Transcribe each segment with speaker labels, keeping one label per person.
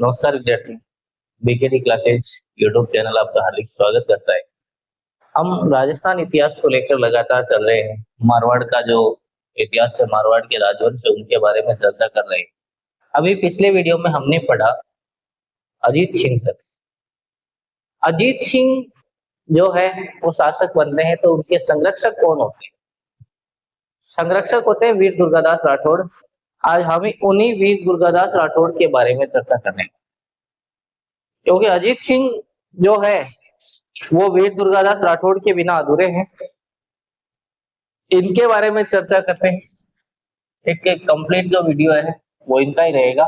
Speaker 1: नमस्कार विद्यार्थी। BKD classes YouTube channel आपका हार्दिक स्वागत करता है। हम राजस्थान इतिहास को लेकर लगातार चल रहे हैं। मारवाड़ का जो इतिहास है, मारवाड़ के राजवंश है, उनके बारे में चर्चा कर रहे हैं। अभी पिछले वीडियो में हमने पढ़ा अजीत सिंह तक। अजीत सिंह जो है वो शासक बनते हैं तो उनके संरक्षक कौन होते हैं? संरक्षक होते हैं वीर दुर्गादास राठौड़। आज हम उन्हीं वीर दुर्गादास राठौड़ के बारे में चर्चा करेंगे, क्योंकि अजीत सिंह जो है वो वीर दुर्गादास राठौड़ के बिना अधूरे हैं। इनके बारे में चर्चा करते हैं। एक कंप्लीट जो वीडियो है वो इनका ही रहेगा।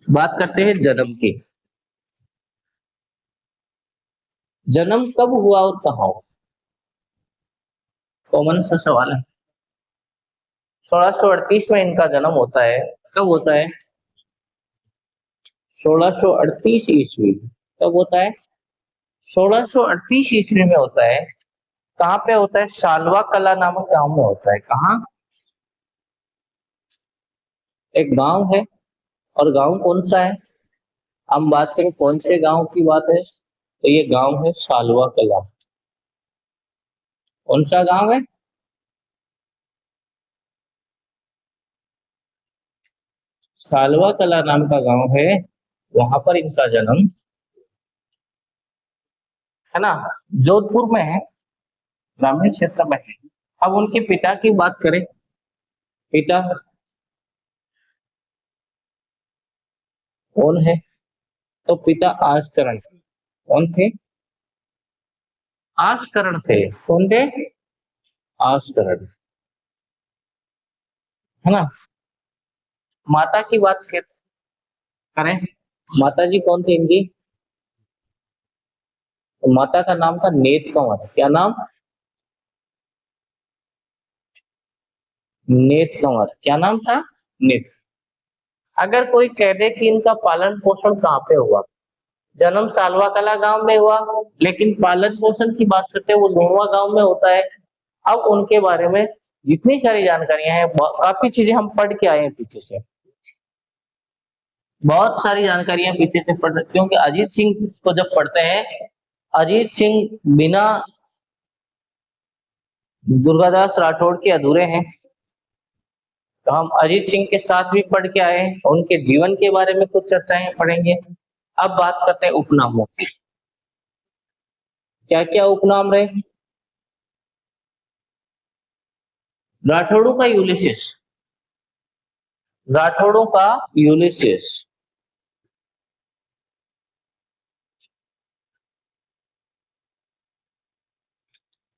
Speaker 1: बात करते हैं जन्म की। जन्म कब हुआ और कहाँ हुआ? कॉमन सा सवाल है। 1638 में इनका जन्म होता है। कब होता है? 1638 ईस्वी। कब होता है? 1638 ईस्वी में होता है। कहाँ पे होता है? सालवा कला नामक गांव में होता है। कहाँ? एक गांव है, और गांव कौन सा है? हम बात करें कौन से गांव की बात है, तो ये गांव है सालवा कला। कौन सा गांव है? सालवा कला नाम का गांव है। वहां पर इनका जन्म है ना, जोधपुर में है, ग्रामीण क्षेत्र में है। अब उनके पिता की बात करें। पिता कौन है? तो पिता आशकरण। कौन थे? आशकरण थे। कौन थे? आशकरण, है ना। माता की बात करें। माता जी कौन थे इनकी? तो माता का नाम था नेत कंवर। क्या नाम? नेत कंवर। क्या नाम था? नेत। अगर कोई कह दे कि इनका पालन पोषण कहाँ पे हुआ, जन्म सालवा कला गांव में हुआ, लेकिन पालन पोषण की बात करते हैं वो लोहवा गांव में होता है। अब उनके बारे में जितनी सारी जानकारियां हैं, काफी चीजें हम पढ़ के आए हैं पीछे से। बहुत सारी जानकारियां पीछे से पढ़, क्योंकि अजीत सिंह को जब पढ़ते हैं, अजीत सिंह बिना दुर्गादास राठौड़ के अधूरे हैं। तो हम अजीत सिंह के साथ भी पढ़ के आए हैं, उनके जीवन के बारे में कुछ चर्चाएं पढ़ेंगे। अब बात करते हैं उपनामों की। क्या क्या उपनाम रहे? राठौड़ों का यूलिसिस। राठौड़ों का यूलिसिस।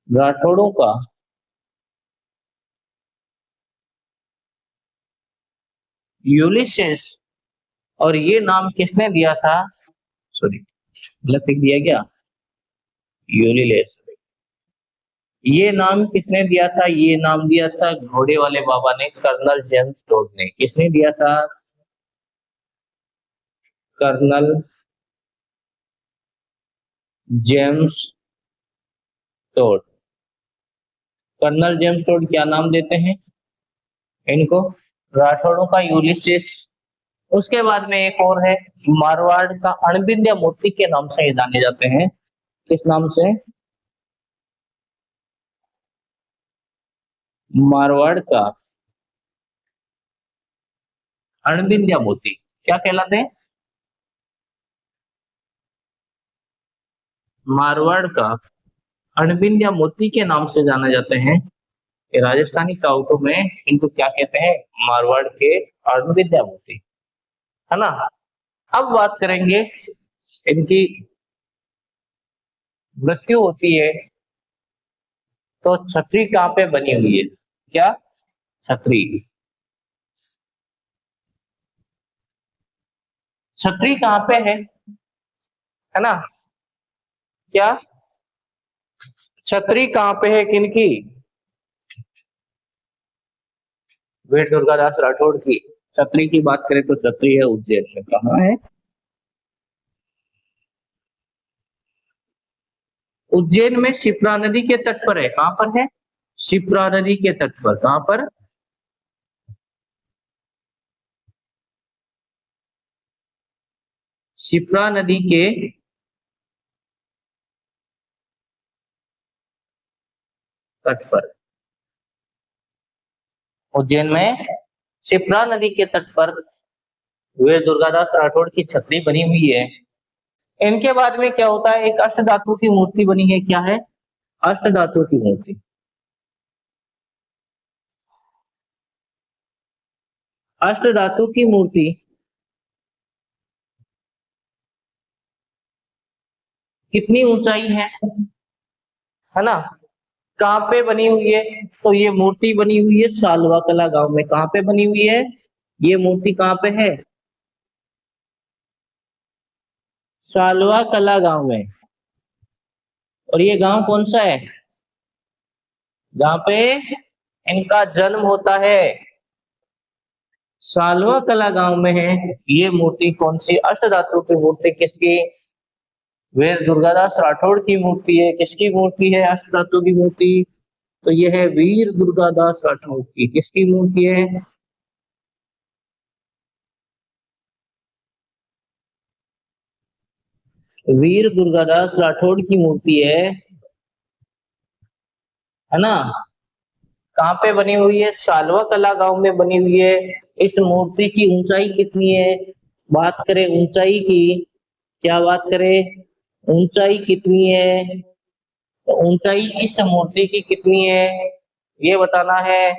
Speaker 1: राठौड़ों का यूलिसिस। और ये नाम किसने दिया था? सॉरी, गलत लिख दिया क्या? यूलिलेस। ये नाम किसने दिया था? ये नाम दिया था घोड़े वाले बाबा ने, कर्नल जेम्स टोड ने। किसने दिया था? Colonel James Tod. Colonel James Tod क्या नाम देते हैं इनको? राठौड़ों का यूलिसिस। उसके बाद में एक और है, मारवाड़ का अणबिंद्या मूर्ति के नाम से ये जाने जाते हैं। किस नाम से? मारवाड़ का अणबिंद्या मोती। क्या कहलाते हैं? मारवाड़ का अणबिंद्या मोती के नाम से जाने जाते हैं। ये राजस्थानी कहावतों में इनको क्या कहते हैं? मारवाड़ के अणबिंद्या मोती, है ना। अब बात करेंगे, इनकी मृत्यु होती है तो छतरी कहाँ पे बनी हुई है? क्या? छतरी। छतरी कहाँ पे है ना। क्या? छतरी कहाँ पे है किनकी? वीर दुर्गादास राठौड़ की। छतरी की बात करें तो छतरी है उज्जैन में। कहाँ है? उज्जैन में शिप्रा नदी के तट पर है। कहां पर है? शिप्रा नदी के तट पर। कहां पर? शिप्रा नदी के तट पर, उज्जैन में शिप्रा नदी के तट पर वीर दुर्गादास राठौड़ की छतरी बनी हुई है। इनके बाद में क्या होता है, एक अष्ट धातु की मूर्ति बनी है। क्या है? अष्ट धातु की मूर्ति। अष्ट धातु की मूर्ति कितनी ऊंचाई है ना? कहाँ पे बनी हुई है? तो ये मूर्ति बनी हुई है सालवा कला गांव में। कहाँ पे बनी हुई है ये मूर्ति? कहाँ पे है? सालवा कला गांव में। और ये गांव कौन सा है? जहाँ पे इनका जन्म होता है, सालवा कला गांव में है। ये मूर्ति कौन सी? अष्ट धातु की मूर्ति। किसकी? वीर दुर्गादास राठौड़ की मूर्ति है। किसकी मूर्ति है अष्ट धातु की मूर्ति? तो यह है वीर दुर्गादास राठौड़ की। किसकी मूर्ति है? वीर दुर्गादास राठौड़ की मूर्ति है ना? कहाँ पे बनी हुई है? सालवा कला गांव में बनी हुई है। इस मूर्ति की ऊंचाई कितनी है? बात करें ऊंचाई की, क्या बात करें? ऊंचाई कितनी है? तो ऊंचाई इस मूर्ति की कितनी है ये बताना है।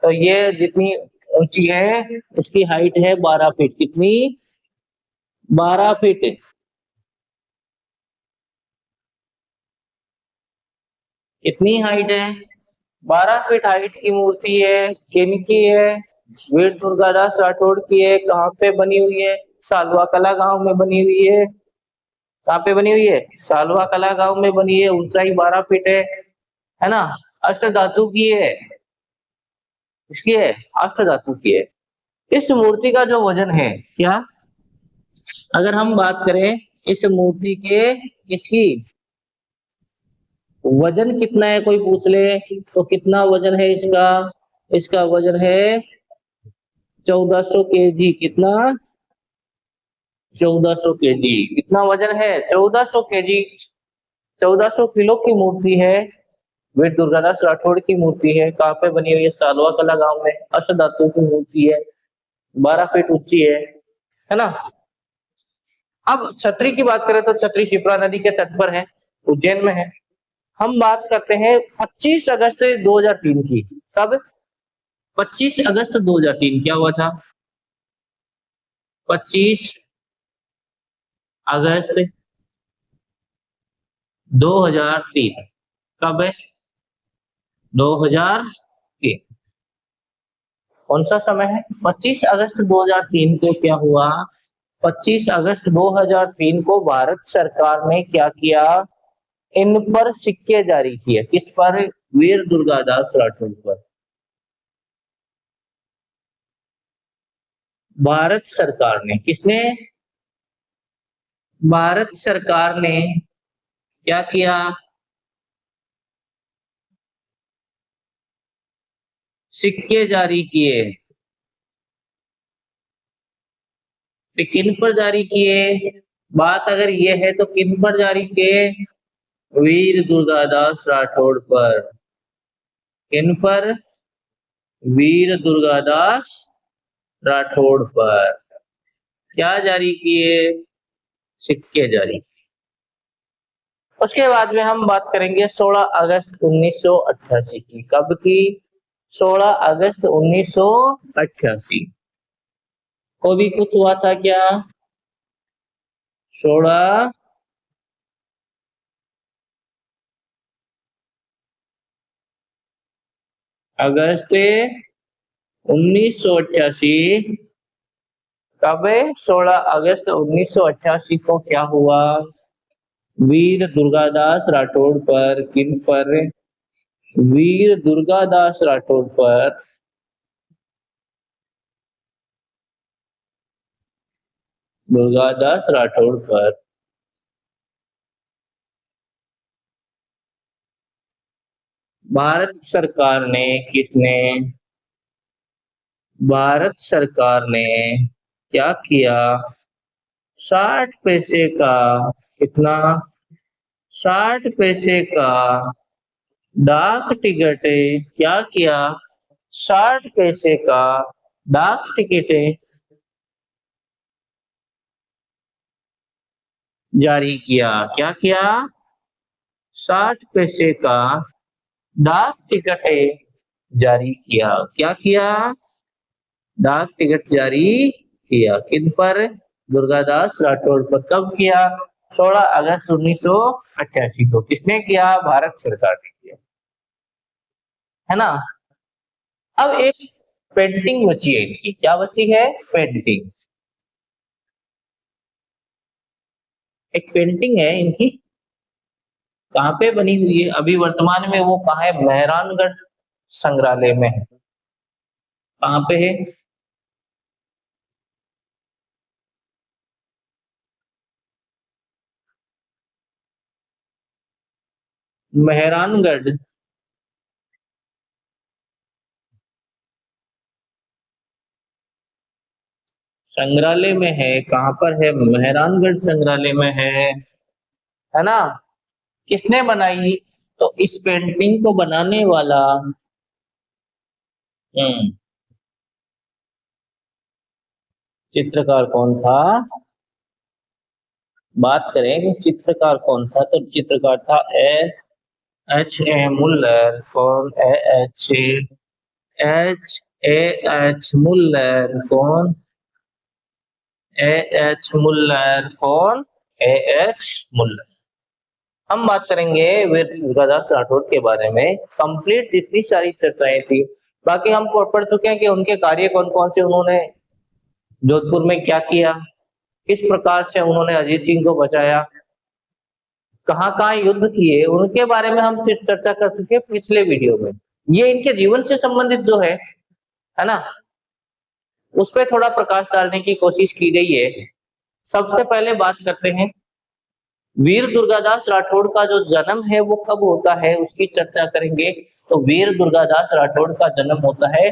Speaker 1: तो ये जितनी ऊंची है इसकी हाइट है 12 फीट। कितनी? 12 फीट। कितनी हाइट है? 12 फीट हाइट की मूर्ति है। किनकी है? वीर दुर्गादास राठौड़ की है। कहाँ पे बनी हुई है? सालवा कला गांव में बनी हुई है। कहाँ पे बनी हुई है? सालवा कला गांव में बनी है। ऊंचाई 12 फीट है ना? अष्ट धातु की है। इसकी है? अष्ट धातु की है। इस मूर्ति का जो वजन है, क्या अगर हम बात करें इस मूर्ति के, इसकी वजन कितना है कोई पूछ ले तो कितना वजन है इसका? इसका वजन है 1400 केजी। कितना? 1400 केजी। कितना वजन है? 1400 केजी। 1400 किलो की मूर्ति है। वीर दुर्गादास राठौड़ की मूर्ति है। कहाँ पे बनी हुई है? सालवा कला गांव में। अष्ट धातु की मूर्ति है। 12 फीट ऊंची है ना? अब छतरी की बात करें तो छतरी शिप्रा नदी के तट पर है, उज्जैन में है। हम बात करते हैं 25 अगस्त 2003 की। कब? 25 अगस्त 2003। क्या हुआ था? 25 अगस्त 2003। कब है? 2003। कौन सा समय है? 25 अगस्त 2003 को क्या हुआ? 25 अगस्त 2003 को भारत सरकार ने क्या किया? इन पर सिक्के जारी किए। किस पर? वीर दुर्गादास राठौड़ पर। भारत सरकार ने, किसने? भारत सरकार ने क्या किया? सिक्के जारी किए। तो किन पर जारी किए? बात अगर ये है तो किन पर जारी किए? वीर दुर्गादास राठौड़ पर। किन पर? वीर दुर्गादास राठौड़ पर क्या जारी किए? सिक्के जारी। उसके बाद में हम बात करेंगे 16 अगस्त 1988 की। कब की? 16 अगस्त 1988 को भी कुछ हुआ था क्या? 16 अगस्त 1988। कब? 16 अगस्त 1988 को क्या हुआ? वीर दुर्गादास राठौड़ पर। किन पर? वीर दुर्गादास राठौड़ पर दुर्गादास राठौड़ पर भारत सरकार ने, किसने? भारत सरकार ने क्या किया? 60 पैसे का कितना, 60 पैसे का डाक टिकट क्या किया, 60 पैसे का डाक टिकट जारी किया। क्या किया, 60 पैसे का डाक टिकट जारी किया। क्या किया, डाक टिकट जारी किया। किन पर, दुर्गादास राठौड़ पर। कब किया, 16 अगस्त 1988 को। किसने किया, भारत सरकार ने किया, है ना। अब एक पेंटिंग बची है इनकी, क्या बची है, पेंटिंग। एक पेंटिंग है इनकी, कहाँ पे बनी हुई है अभी वर्तमान में, वो कहाँ है, मेहरानगढ़ संग्रहालय में है। कहाँ पे है, मेहरानगढ़ संग्रहालय में है। कहाँ पर है, मेहरानगढ़ संग्रहालय में है ना। किसने बनाई, तो इस पेंटिंग को बनाने वाला, हम्म, चित्रकार कौन था। बात करें कि चित्रकार कौन था, तो चित्रकार था एच ए मुल्लर। कौन, H H A H Muller. कौन, ए एच मुल्लर। कौन, ए एच मुल्लर। हम बात करेंगे वीर दुर्गादास राठौड़ के बारे में। कंप्लीट जितनी सारी चर्चाएं थी, बाकी हम पढ़ चुके हैं कि उनके कार्य कौन कौन से, उन्होंने जोधपुर में क्या किया, किस प्रकार से उन्होंने अजीत सिंह को बचाया, कहाँ कहाँ युद्ध किए, उनके बारे में हम चर्चा कर चुके हैं पिछले वीडियो में। ये इनके जीवन से संबंधित जो है ना, उस पर थोड़ा प्रकाश डालने की कोशिश की गई है। सबसे पहले बात करते हैं वीर दुर्गादास राठौड़ का जो जन्म है वो कब होता है, उसकी चर्चा करेंगे। तो वीर दुर्गादास राठौड़ का जन्म होता है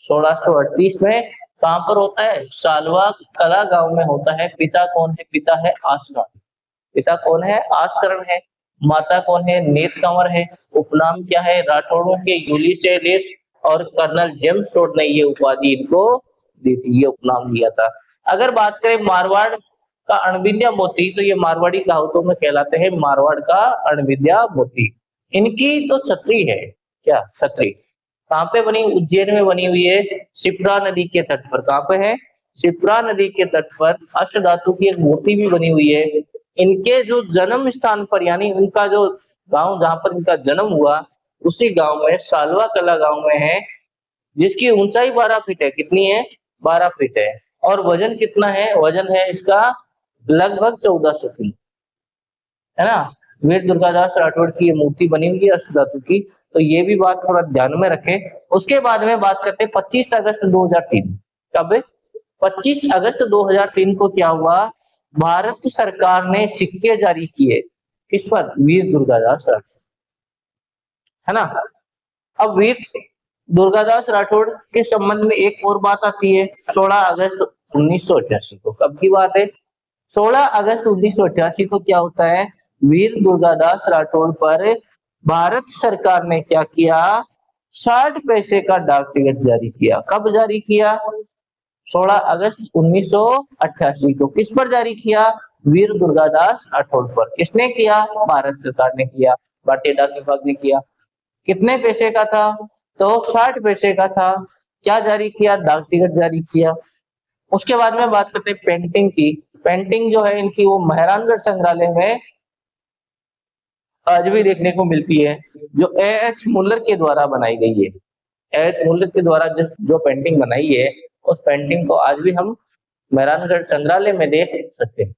Speaker 1: 1638 में। कहां पर होता है, सालवा कला गांव में होता है। पिता कौन है, पिता है आसकरण। पिता कौन है, आसकरण है। माता कौन है, नेत कंवर है। उपनाम क्या है, राठौड़ों के यूलिसेलिस और कर्नल जेम्स टोड ने ये उपाधि इनको दी थी, ये उपनाम दिया था। अगर बात करें मारवाड़ का अणविद्या मोती, तो ये मारवाड़ी कहावतों में कहलाते हैं मारवाड़ का अणविद्या मोती। इनकी तो छतरी है, क्या छतरी, कहाँ पे बनी, उज्जैन में बनी हुई है, शिप्रा नदी के तट पर। कहाँ पे है, शिप्रा नदी के तट पर अष्ट धातु की एक मूर्ति भी बनी हुई है। इनके जो जन्म स्थान पर, यानी उनका जो गांव जहां पर इनका जन्म हुआ, उसी गांव में सालवा कला गांव में है, जिसकी ऊंचाई 12 फीट है। कितनी है, 12 फीट है। और वजन कितना है, वजन है इसका लगभग 1400 किलो, है ना। वीर दुर्गादास राठौड़ की ये मूर्ति बनी हुई है अष्ट धातु की, तो ये भी बात थोड़ा ध्यान में रखें। उसके बाद में बात करते हैं 25 अगस्त 2003। कब, 25 अगस्त 2003 को क्या हुआ, भारत सरकार ने सिक्के जारी किए। किस पर, वीर दुर्गादास राठौड़, है ना। अब वीर दुर्गादास राठौड़ के संबंध में एक और बात आती है, 16 अगस्त 1988 को। कब की बात है, 16 अगस्त 1988 को क्या होता है, वीर दुर्गादास राठौड़ पर भारत सरकार ने क्या किया, 60 पैसे का डाक टिकट जारी किया। कब जारी किया, 16 अगस्त 1988 को। किस पर जारी किया, वीर दुर्गादास राठौड़ पर। किसने किया, भारत सरकार ने किया, भारतीय डाक विभाग ने किया। कितने पैसे का था, तो 60 पैसे का था। क्या जारी किया, डाक टिकट जारी किया। उसके बाद में बात करते हैं पेंटिंग की। पेंटिंग जो है इनकी, वो मेहरानगढ़ संग्रहालय में आज भी देखने को मिलती है, जो ए एच मुल्लर के द्वारा बनाई गई है। ए एच मुल्लर के द्वारा जो पेंटिंग बनाई है, उस पेंटिंग को आज भी हम मेहरानगढ़ संग्रहालय में देख सकते हैं।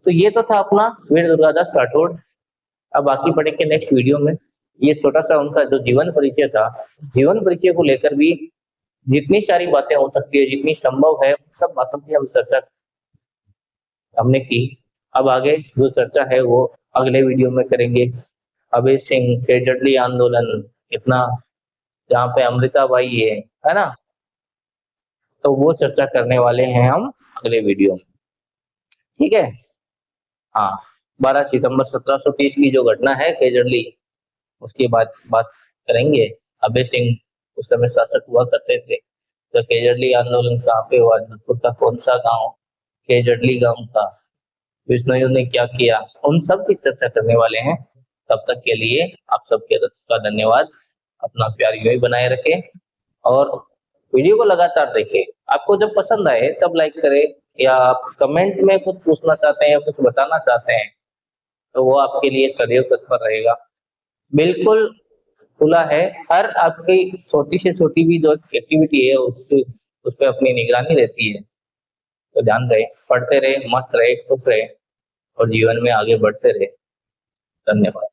Speaker 1: तो ये तो था अपना वीर दुर्गादास राठौड़। अब बाकी पढ़ेंगे नेक्स्ट वीडियो में। ये छोटा सा उनका जो जीवन परिचय था, जीवन परिचय को लेकर भी जितनी सारी बातें हो सकती है, जितनी संभव है, सब बातों की हम चर्चा हमने की। अब आगे जो चर्चा है वो अगले वीडियो में करेंगे। अभय सिंह के जडली आंदोलन, इतना, जहाँ पे अमृता बाई है ना, तो वो चर्चा करने वाले हैं हम अगले वीडियो में। ठीक है। हाँ, 12 सितंबर 1730 की जो घटना है केजड़ली, उसकी बात करेंगे। अभय सिंह उस समय शासक हुआ करते थे। तो केजड़ली आंदोलन कहाँ पे हुआ, जोधपुर का कौन सा गांव केजड़ली गांव था, विष्णु ने क्या किया, उन सब की चर्चा करने वाले हैं। तब तक के लिए आप सबके का धन्यवाद। अपना प्यार यूं ही बनाए रखें और वीडियो को लगातार देखें। आपको जब पसंद आए तब लाइक करें, या आप कमेंट में कुछ पूछना चाहते हैं या कुछ बताना चाहते हैं तो वो आपके लिए सदैव तत्पर रहेगा। बिल्कुल खुला है, हर आपकी छोटी से छोटी भी जो एक्टिविटी है उस पर अपनी निगरानी रहती है। तो ध्यान रहे, पढ़ते रहे, मस्त रहे, खुश रहे और जीवन में आगे बढ़ते रहे। धन्यवाद।